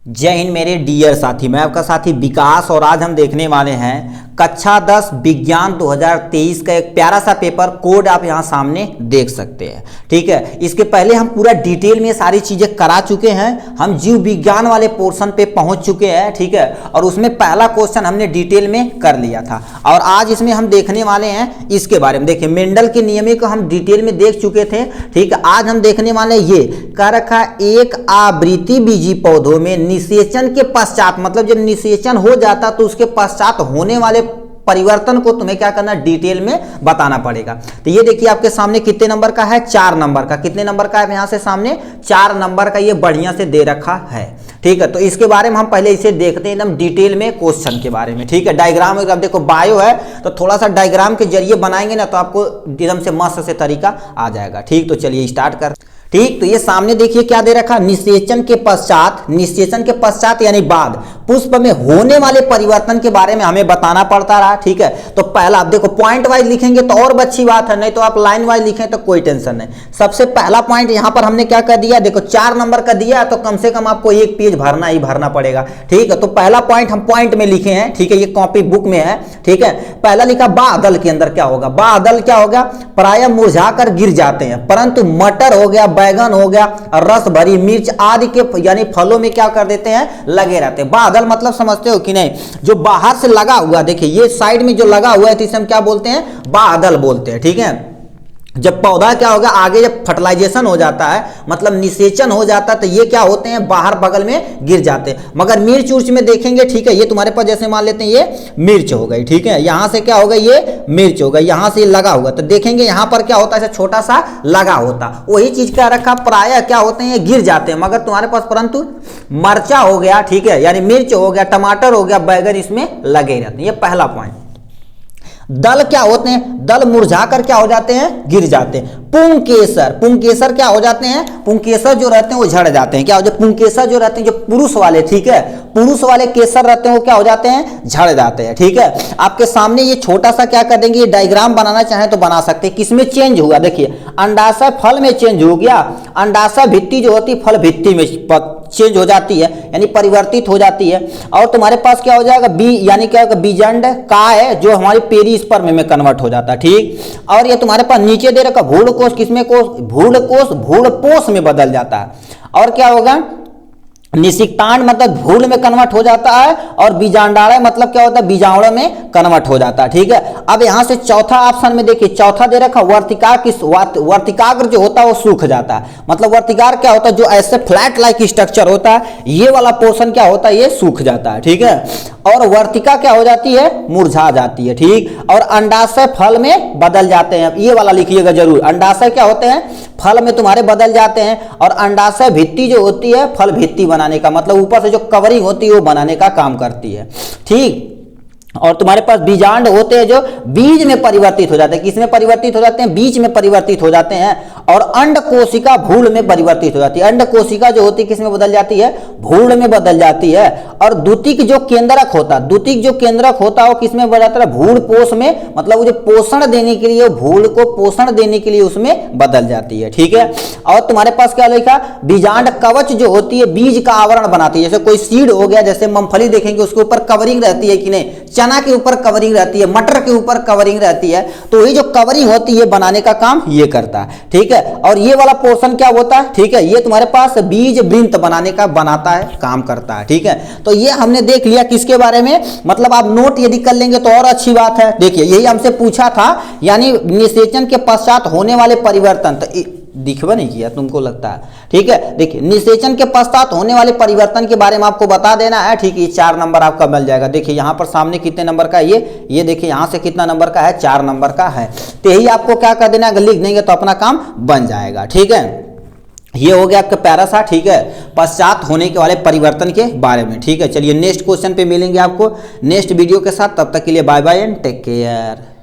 जय हिंद मेरे डियर साथी, मैं आपका साथी विकास और आज हम देखने वाले हैं कक्षा 10 विज्ञान 2023 का एक प्यारा सा पेपर कोड आप यहां सामने देख सकते हैं। ठीक है, इसके पहले हम पूरा डिटेल में सारी चीजें करा चुके हैं। हम जीव विज्ञान वाले पोर्शन पे पहुंच चुके हैं। ठीक है, और उसमें पहला क्वेश्चन हमने डिटेल में कर लिया था और आज इसमें हम देखने वाले हैं इसके बारे में। देखिए, मेंडल के नियम को हम डिटेल में देख चुके थे। ठीक है, आज हम देखने वाले ये कह रखा एक आवृत्ति बीजी पौधों में निषेचन के पश्चात, मतलब जब निषेचन हो जाता तो उसके पश्चात होने वाले परिवर्तन को तुम्हें क्या करना, डिटेल में बताना पड़ेगा। तो ये देखिए आपके सामने कितने नंबर का है, 4 नंबर का। कितने नंबर का है यहां से सामने 4 नंबर का, ये बढ़िया से दे रखा है। ठीक है, तो इसके बारे में हम पहले इसे देखते हैं एकदम डिटेल में क्वेश्चन के बारे में। ठीक है, डायग्राम अब देखो बायो है तो थोड़ा सा डायग्राम के जरिए बनाएंगे ना तो आपको एकदम से मस्त से तरीका आ जाएगा। ठीक, तो चलिए स्टार्ट कर। ठीक, तो ये सामने देखिए क्या दे रखा, निषेचन के पश्चात यानी बाद पुष्प में होने वाले परिवर्तन के बारे में हमें बताना पड़ता रहा। ठीक है, तो पहला आप देखो पॉइंट वाइज लिखेंगे तो और अच्छी बात है, नहीं तो आप लाइन वाइज लिखें तो कोई टेंशन नहीं। सबसे पहला पॉइंट यहां पर हमने क्या कर दिया, देखो 4 नंबर का दिया तो कम से कम आपको एक पेज भरना ही भरना पड़ेगा। ठीक है, तो पहला पॉइंट हम पॉइंट में लिखे हैं। ठीक है, ये कॉपी बुक में है। ठीक है, पहला लिखा बादल के अंदर क्या होगा, बादल क्या होगा, प्रायः मुरझाकर गिर जाते हैं, परंतु मटर हो गया, बैगन हो गया और रस भरी मिर्च आदि के यानी फलों में क्या कर देते हैं, लगे रहते हैं। बादल मतलब समझते हो कि नहीं, जो बाहर से लगा हुआ, देखिए ये साइड में जो लगा हुआ है तो इसे हम क्या बोलते हैं, बादल बोलते हैं। ठीक है, जब पौधा क्या होगा आगे जब फर्टिलाइजेशन हो जाता है, मतलब निषेचन हो जाता है, तो ये क्या होते हैं, बाहर बगल में गिर जाते हैं। मगर मिर्च उर्च में देखेंगे, ठीक है, ये तुम्हारे पास जैसे मान लेते हैं ये मिर्च हो गई। ठीक है, यहां से क्या होगा, ये मिर्च होगा, यहां से लगा हुआ, तो देखेंगे यहां पर क्या होता है, छोटा सा लगा होता, वही चीज क्या रखा, प्रायः क्या होते हैं, ये गिर जाते हैं। मगर तुम्हारे पास परंतु मर्चा हो गया, ठीक है, यानी मिर्च हो गया, टमाटर हो गया, बैगन इसमें लगे रहते हैं। ये पहला पॉइंट। दल क्या होते हैं, दल मुरझाकर क्या हो जाते हैं, गिर जाते हैं। पुंकेसर क्या हो जाते हैं, पुंकेसर जो रहते हैं वो झड़ जाते हैं। क्या हो जाते हैं, पुंकेसर जो रहते हैं, जो पुरुष वाले, ठीक है, पुरुष वाले केसर रहते हैं वो क्या हो जाते हैं, झड़ जाते हैं। ठीक है, आपके सामने ये छोटा सा क्या कर देंगे, ये डायग्राम बनाना चाहे तो बना सकते हैं। किसमें चेंज हुआ, देखिए अंडाशय फल में चेंज हो गया, अंडाशय भित्ति जो होती है फल भित्ति में चेंज हो जाती है, यानी परिवर्तित हो जाती है। और तुम्हारे पास क्या हो जाएगा, यानी क्या होगा, बीजांड का है जो हमारी पेरिस्पर्म में कन्वर्ट हो जाता है। ठीक, और ये तुम्हारे पास नीचे दे रखा भ्रूणकोश, किसमें कोश, भ्रूणपोष में बदल जाता है। और क्या होगा, निषिक्तांड मतलब भ्रूण में कन्वर्ट हो जाता है और बीजांडाणय मतलब क्या होता है, बीजाणु में कन्वर्ट हो जाता है। ठीक है, अब यहां से चौथा ऑप्शन में देखिए, चौथा दे रखा वर्तिकाग्र जो होता है वो सूख जाता है। मतलब वर्तिकार क्या होता है, जो ऐसे फ्लैट लाइक स्ट्रक्चर होता है, ये वाला पोर्शन क्या होता है, ये सूख जाता है। ठीक है, और वर्तिका क्या हो जाती है, मुरझा जाती है। ठीक, और अंडाशय फल में बदल जाते हैं, ये वाला लिखिएगा जरूर। अंडाशय क्या होते हैं, फल में तुम्हारे बदल जाते हैं, और अंडाशय भित्ति जो होती है फल भित्ति बनाने का, मतलब ऊपर से जो कवरिंग होती है वो बनाने का काम करती है। ठीक, और तुम्हारे पास बीजांड होते हैं जो बीज में परिवर्तित हो जाते हैं। किसमें परिवर्तित हो जाते हैं, बीज में परिवर्तित हो जाते हैं। और अंड कोशिका भ्रूण में परिवर्तित हो जाती है। अंड कोशिका जो होती है किसमें बदल जाती है, भ्रूण में बदल जाती है। और द्वितीयक जो केंद्रक होता है वो किसमें बदल जाता है, भ्रूण पोष में, मतलब वो जो पोषण देने के लिए, भ्रूण को पोषण देने के लिए उसमें बदल जाती है। ठीक है, और तुम्हारे पास क्या लिखा, बीजांड कवच जो होती है बीज का आवरण बनाती है। जैसे कोई सीड हो गया, जैसे मूंगफली देखेंगे उसके ऊपर कवरिंग रहती है कि नहीं, चना के ऊपर कवरिंग रहती है, मटर के ऊपर कवरिंग रहती है, तो ये जो कवरिंग होती है बनाने का काम ये करता है। ठीक है, और ये वाला पोर्शन क्या होता है, ठीक है, ये तुम्हारे पास बीज वृंत बनाता है, काम करता है। ठीक है, तो ये हमने देख लिया किसके बारे में, मतलब आप नोट यदि कर लेंगे तो और अच्छी बात है। देखिए यही हमसे पूछा था, यानी निषेचन के पश्चात होने वाले परिवर्तन, तो दिखवा नहीं किया तुमको लगता है। ठीक है, देखिए निषेचन के पश्चात होने वाले परिवर्तन के बारे में आपको बता देना है। ठीक है, ये 4 नंबर आपका मिल जाएगा। देखिए यहाँ पर सामने कितने नंबर का है, ये देखिए यहाँ से कितना नंबर का है, 4 नंबर का है। तो यही आपको क्या कर देना है, अगर लिख देंगे तो अपना काम बन जाएगा। ठीक है, ये हो गया आपका प्यारा सा, ठीक है, पश्चात होने के वाले परिवर्तन के बारे में। ठीक है, चलिए नेक्स्ट क्वेश्चन पे मिलेंगे आपको नेक्स्ट वीडियो के साथ। तब तक के लिए bye bye and take care.